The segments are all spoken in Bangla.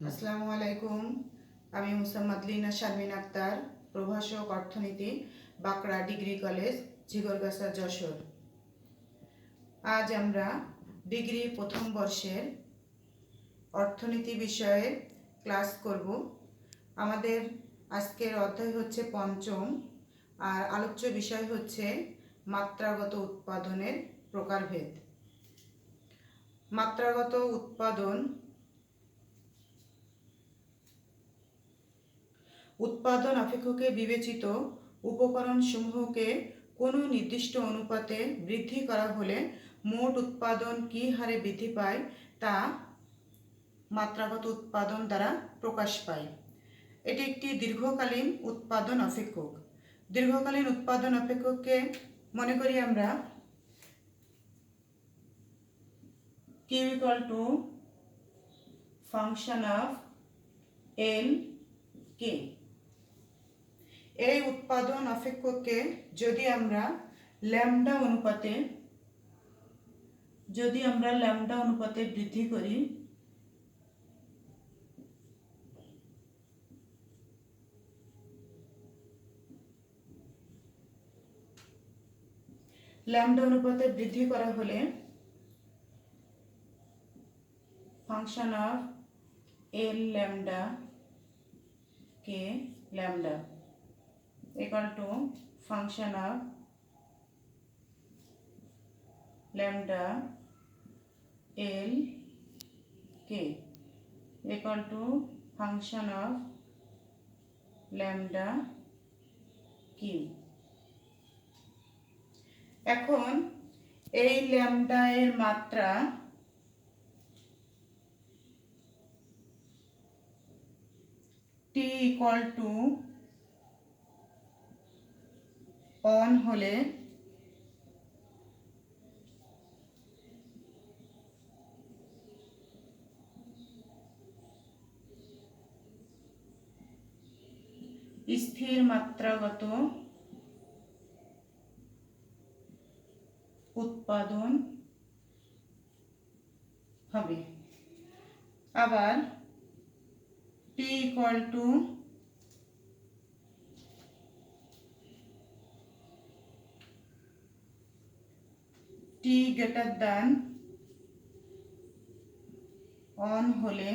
আসসালামু আলাইকুম। আমি মুসাম্মদ লিনা শারমিন আক্তার, প্রভাষক অর্থনীতি, বাঁকড়া ডিগ্রি কলেজ, ঝিগরগাছা, যশোর। আজ আমরা ডিগ্রি প্রথম বর্ষের অর্থনীতি বিষয়ে ক্লাস করব। আমাদের আজকের অধ্যায় হচ্ছে পঞ্চম, আর আলোচ্য বিষয় হচ্ছে মাত্রাগত উৎপাদনের প্রকারভেদ। মাত্রাগত উৎপাদন অপেক্ষকে বিবেচিত উপকরণসমূহকে কোনো নির্দিষ্ট অনুপাতে বৃদ্ধি করা হলে মোট উৎপাদন কী হারে বৃদ্ধি পায় তা মাত্রাগত উৎপাদন দ্বারা প্রকাশ পায়। এটি একটি দীর্ঘকালীন উৎপাদন অপেক্ষক। দীর্ঘকালীন উৎপাদন অপেক্ষককে মনে করি আমরা Q equal to function of L K। এই উৎপাদন অপেক্ষককে যদি আমরা ল্যামডা অনুপাতে বৃদ্ধি করি, ল্যামডা অনুপাতে বৃদ্ধি করা হলে function of L lambda K lambda equal to function of lambda L K equal to function of lambda Q. এখন এই ল্যামডা এর মাত্রা টি ইকুয়াল টু 1 হলে স্থির মাত্রাগত উৎপাদন হবে। আবার T equal to T greater than 1 হলে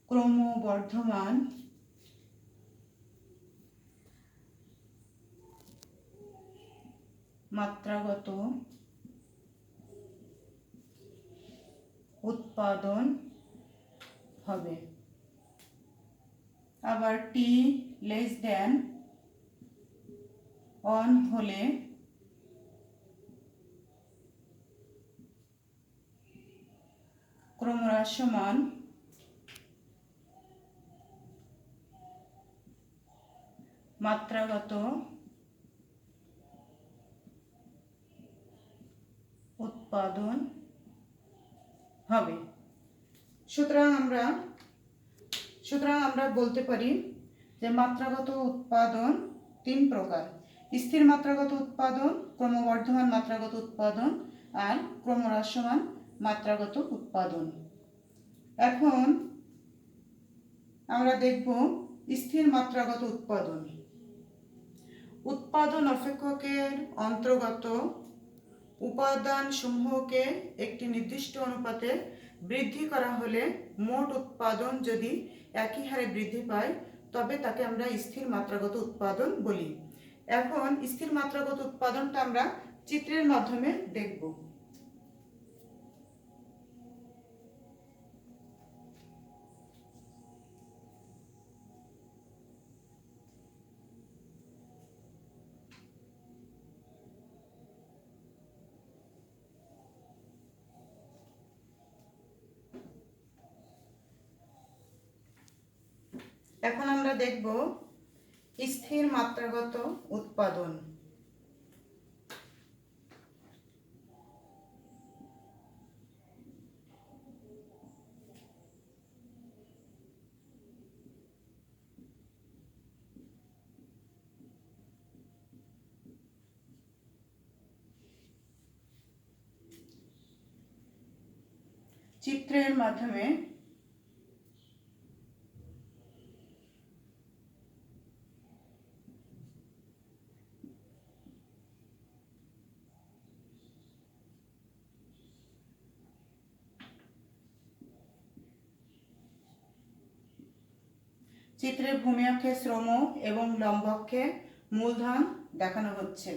ক্রমবর্ধমান মাত্রাগত উৎপাদন হবে। আবার টি লেস দেন 1 হলে ক্রমহ্রাসমান মাত্রাগত উৎপাদন হবে। সুতরাং আমরা বলতে পারি যে মাত্রাগত উৎপাদন 3 প্রকার: স্থির মাত্রাগত উৎপাদন, ক্রমবর্ধমান মাত্রাগত উৎপাদন, আর ক্রমহ্রাসমান মাত্রাগত উৎপাদন। এখন আমরা দেখব স্থির মাত্রাগত উৎপাদন। উৎপাদন অপেক্ষকের অন্তর্গত উপাদান সমূহকে একটি নির্দিষ্ট অনুপাতে বৃদ্ধি করা হলে মোট উৎপাদন যদি একই হারে বৃদ্ধি পায় তবে তাকে আমরা স্থির মাত্রাগত উৎপাদন বলি। এখন স্থির মাত্রাগত উৎপাদনটা আমরা চিত্রের মাধ্যমে দেখব। এখন আমরা দেখব স্থির মাত্রাগত উৎপাদন। চিত্রের মাধ্যমে চিত্রের ভূমি অক্ষে শ্রম এবং লম্ব অক্ষে মূলধন দেখানো হচ্ছে।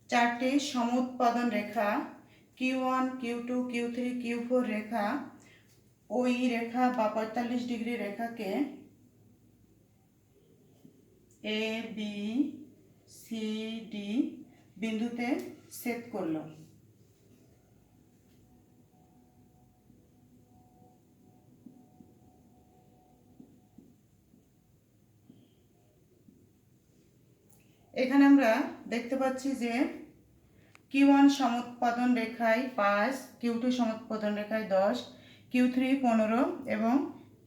চারটি সমুৎপাদন রেখা Q1, Q2, Q3, Q4 রেখা ওই রেখা বা 45 ডিগ্রি রেখাকে এ বি সি ডি বিন্দুতে ছেদ করল। এখানে আমরা দেখতে পাচ্ছি যে Q1 সমুৎপাদন রেখায় 5, Q2 সমুৎপাদন রেখায় 10, Q3 15 এবং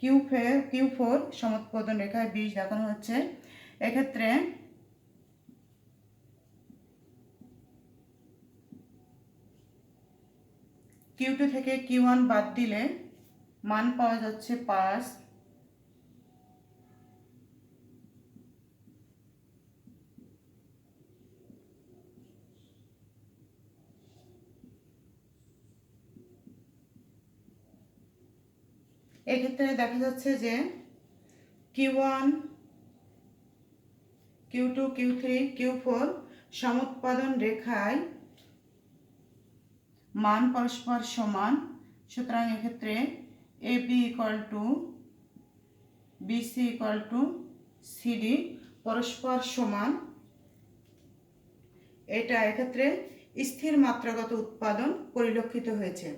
Q4 সমুৎপাদন রেখায় 20 দেখানো হচ্ছে। এক্ষেত্রে Q2 থেকে Q1 বাদ দিলে মান পাওয়া যাচ্ছে 5। এক্ষেত্রে দেখা যাচ্ছে যে Q1, Q2, Q3, Q4 সমুৎপাদন রেখায় মান পরস্পর সমান, সুতরাং এক্ষেত্রে AB = BC = CD পরস্পর সমান। এটা এক্ষেত্রে স্থির মাত্রাগত উৎপাদন পরিলক্ষিত হয়েছে।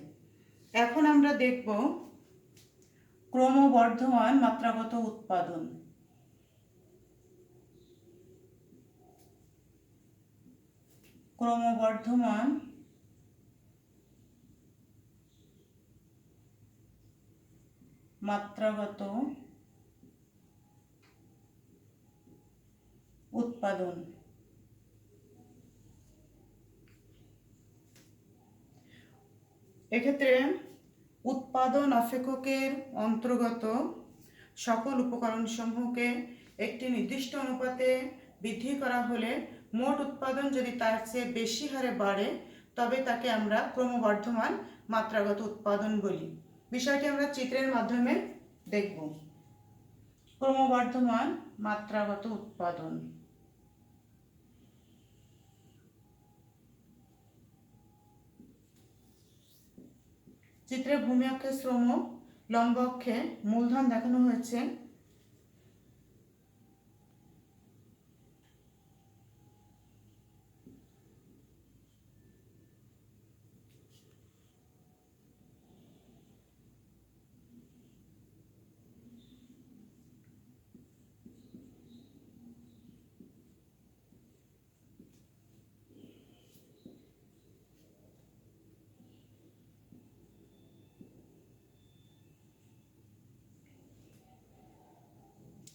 এখন আমরা দেখব ক্রমবর্ধমান মাত্রাগত উৎপাদন। ক্রমবর্ধমান মাত্রাগত উৎপাদন। এক্ষেত্রে উৎপাদন অপেক্ষকের অন্তর্গত সকল উপকরণ সমূহকে একটি নির্দিষ্ট অনুপাতে বৃদ্ধি করা হলে মোট উৎপাদন যদি তার চেয়ে বেশি হারে বাড়ে তবে তাকে আমরা ক্রমবর্ধমান মাত্রাগত উৎপাদন বলি। বিষয়টি আমরা চিত্রের মাধ্যমে দেখব। ক্রমবর্ধমান মাত্রাগত উৎপাদন। চিত্রে ভূমি অক্ষে শ্রম, লম্ব অক্ষে মূলধন দেখানো হয়েছে।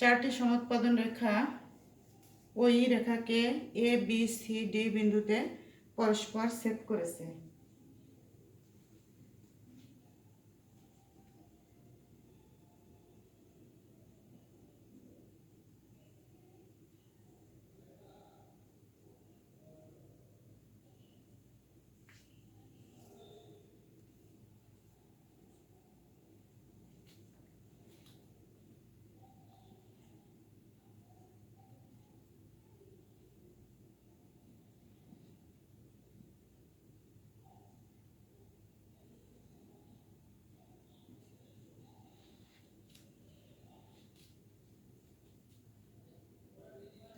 চারটি সমুৎপাদন রেখা ওই রেখাকে এ বি সি ডি বিন্দুতে পরস্পর ছেদ করেছে।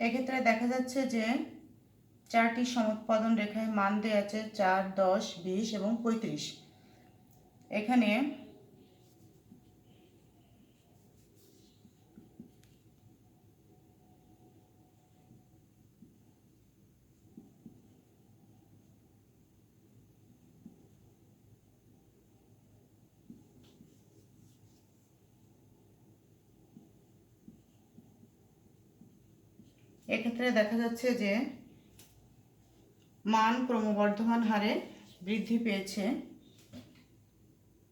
এক্ষেত্রে দেখা যাচ্ছে যে চারটি সমুৎপাদন রেখায় মান দেওয়া আছে 4, 10, 20 এবং 35। এখানে এক্ষেত্রে দেখা যাচ্ছে যে মান ক্রমবর্ধমান হারে বৃদ্ধি পেয়েছে।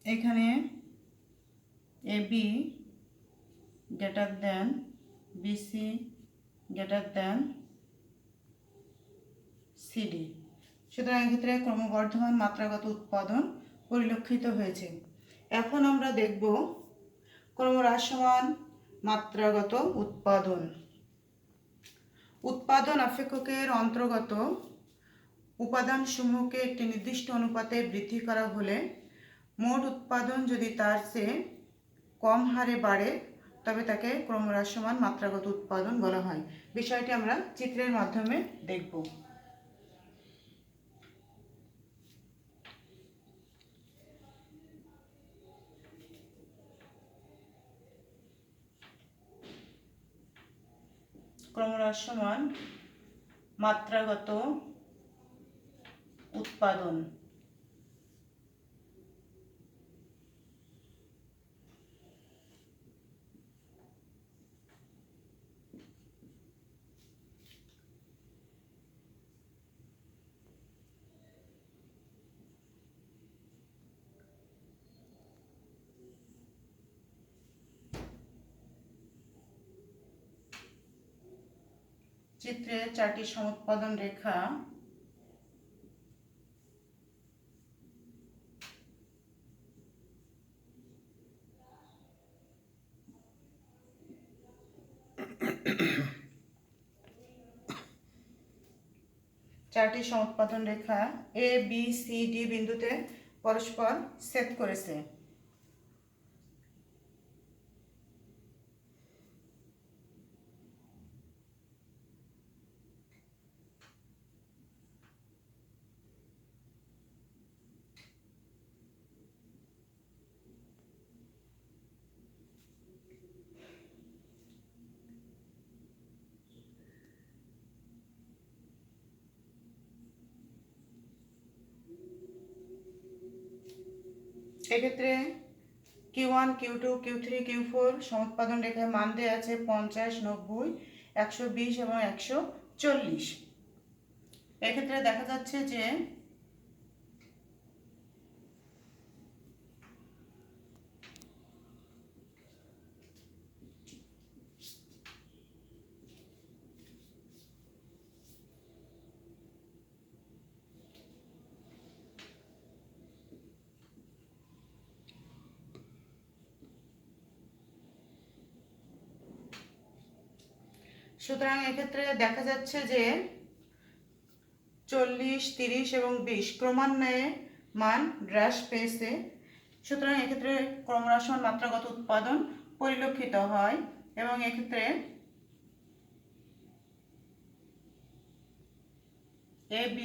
এখানে AB greater than BC greater than CD। সুতরাং এক্ষেত্রে ক্রমবর্ধমান মাত্রাগত উৎপাদন পরিলক্ষিত হয়েছে। এখন আমরা দেখব ক্রমহ্রাসমান মাত্রাগত উৎপাদন। উৎপাদন অপেক্ষকের অন্তর্গত উপাদানসমূহকে একটি নির্দিষ্ট অনুপাতে বৃদ্ধি করা হলে মোট উৎপাদন যদি তার চেয়ে কম হারে বাড়ে তবে তাকে ক্রমহ্রাসমান মাত্রাগত উৎপাদন বলা হয়। বিষয়টি আমরা চিত্রের মাধ্যমে দেখব। ক্রমহ্রাসমান মাত্রাগত উৎপাদন। চিত্রে 4টি সমুৎপাদন রেখা A B C D বিন্দুতে পরস্পর ছেদ করেছে। এক্ষেত্রে Q1 Q2 Q3 Q4 সমুৎপাদন রেখায় মান দেওয়া আছে 50, 90, 120 এবং 140। এক্ষেত্রে দেখা যাচ্ছে যে সুতরাং এক্ষেত্রে দেখা যাচ্ছে যে 40, 30 এবং 20 ক্রমান্বয়ে মান হ্রাস পেয়েছে। সুতরাং এক্ষেত্রে ক্রমহ্রাসমান মাত্রাগত উৎপাদন পরিলক্ষিত হয় এবং এক্ষেত্রে AB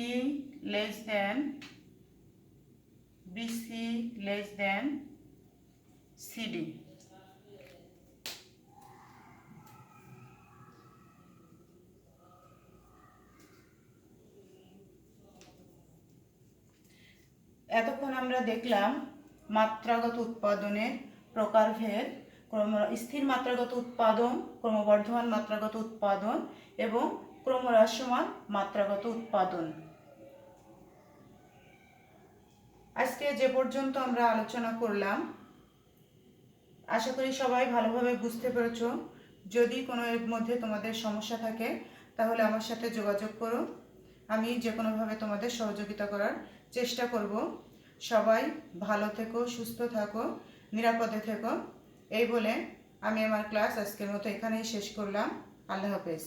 less than BC less than CD। এতক্ষণ আমরা দেখলাম মাত্রাগত উৎপাদনের প্রকারভেদ, স্থির মাত্রাগত উৎপাদন, ক্রমবর্ধমান মাত্রাগত উৎপাদন এবং ক্রমহ্রাসমান মাত্রাগত উৎপাদন। আজকে যে পর্যন্ত আমরা আলোচনা করলাম, আশা করি সবাই ভালোভাবে বুঝতে পেরেছ। যদি কোনো এর মধ্যে তোমাদের সমস্যা থাকে তাহলে আমার সাথে যোগাযোগ করো, আমি যে কোনোভাবে তোমাদের সহযোগিতা করার চেষ্টা করব। সবাই ভালো থেকো, সুস্থ থাকো, নিরাপদে থেকো। এই বলে আমি আমার ক্লাস আজকের মতো এখানেই শেষ করলাম। আল্লাহ হাফেজ।